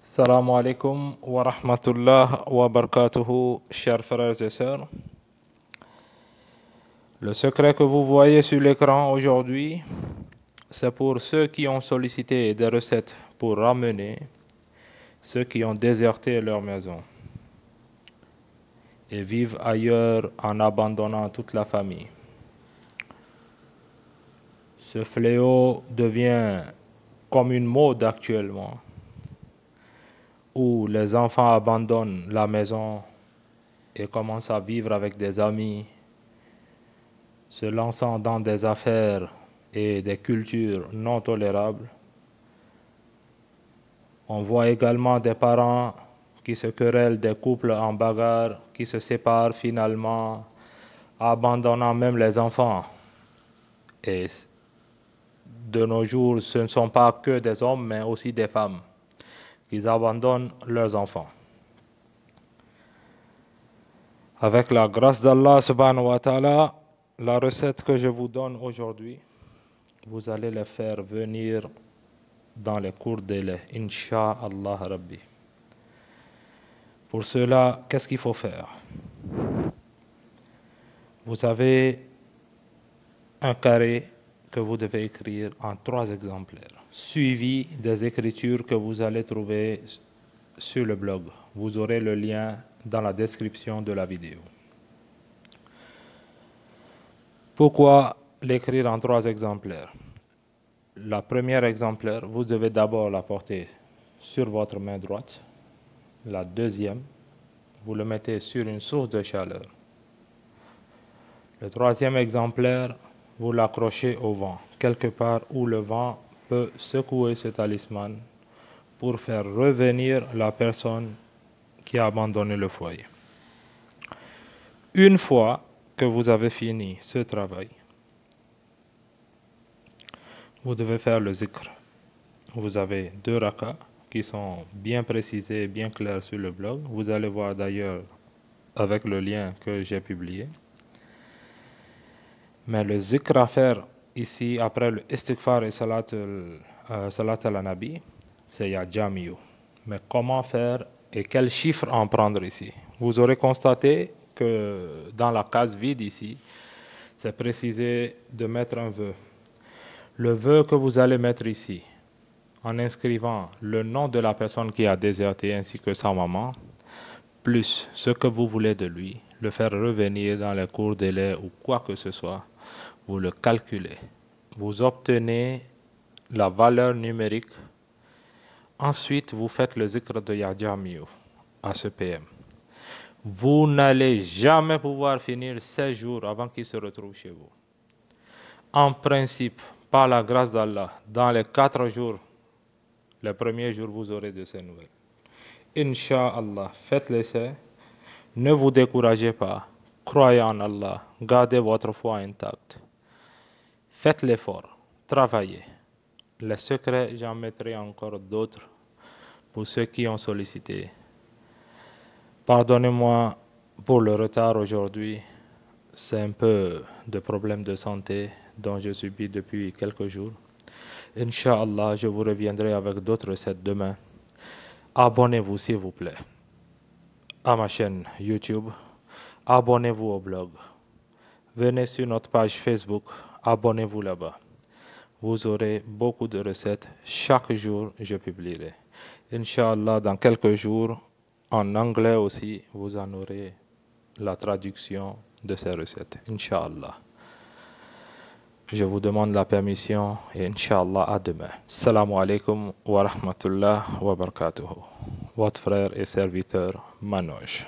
Salam alaikum wa rahmatullah wa barakatuhu, chers frères et sœurs. Le secret que vous voyez sur l'écran aujourd'hui, c'est pour ceux qui ont sollicité des recettes pour ramener ceux qui ont déserté leur maison et vivent ailleurs en abandonnant toute la famille. Ce fléau devient comme une mode actuellement, où les enfants abandonnent la maison et commencent à vivre avec des amis, se lançant dans des affaires et des cultures non tolérables. On voit également des parents qui se querellent, des couples en bagarre, qui se séparent finalement, abandonnant même les enfants. Et de nos jours, ce ne sont pas que des hommes, mais aussi des femmes qui abandonnent leurs enfants. Avec la grâce d'Allah subhanahu wa ta'ala, la recette que je vous donne aujourd'hui, vous allez les faire venir dans les courts délais, Inch'Allah Rabbi. Pour cela, qu'est-ce qu'il faut faire? Vous avez un carré que vous devez écrire en 3 exemplaires, suivi des écritures que vous allez trouver sur le blog. Vous aurez le lien dans la description de la vidéo. Pourquoi l'écrire en 3 exemplaires? La première exemplaire, vous devez d'abord la porter sur votre main droite. La deuxième, vous le mettez sur une source de chaleur. Le troisième exemplaire, vous l'accrochez au vent, quelque part où le vent peut secouer ce talisman pour faire revenir la personne qui a abandonné le foyer. Une fois que vous avez fini ce travail, vous devez faire le zikr. Vous avez 2 rakas qui sont bien précisés et bien clairs sur le blog. Vous allez voir d'ailleurs avec le lien que j'ai publié. Mais le zikr à faire ici, après le istighfar et salat al-nabi, c'est ya jamiu. Mais comment faire et quel chiffre en prendre ici? Vous aurez constaté que dans la case vide ici, c'est précisé de mettre un vœu. Le vœu que vous allez mettre ici, en inscrivant le nom de la personne qui a déserté ainsi que sa maman, plus ce que vous voulez de lui, le faire revenir dans les courts délais ou quoi que ce soit, vous le calculez. Vous obtenez la valeur numérique. Ensuite, vous faites le zikr de Ya Jamiu à ce PM. Vous n'allez jamais pouvoir finir 16 jours avant qu'il se retrouve chez vous. En principe, par la grâce d'Allah, dans les 4 jours, les premiers jours, vous aurez de ces nouvelles. Inch'Allah, faites l'essai. Ne vous découragez pas. Croyez en Allah. Gardez votre foi intacte. Faites l'effort. Travaillez. Les secrets, j'en mettrai encore d'autres pour ceux qui ont sollicité. Pardonnez-moi pour le retard aujourd'hui. C'est un peu de problème de santé dont je subis depuis quelques jours. Inch'Allah, je vous reviendrai avec d'autres recettes demain. Abonnez-vous s'il vous plaît à ma chaîne YouTube. Abonnez-vous au blog. Venez sur notre page Facebook. Abonnez-vous là-bas. Vous aurez beaucoup de recettes. Chaque jour, je publierai. Inch'Allah, dans quelques jours, en anglais aussi, vous en aurez la traduction de ces recettes. Inch'Allah. Je vous demande la permission et Inch'Allah à demain. Salam alaikum wa rahmatullah wa barakatuhu. Votre frère et serviteur Manoj.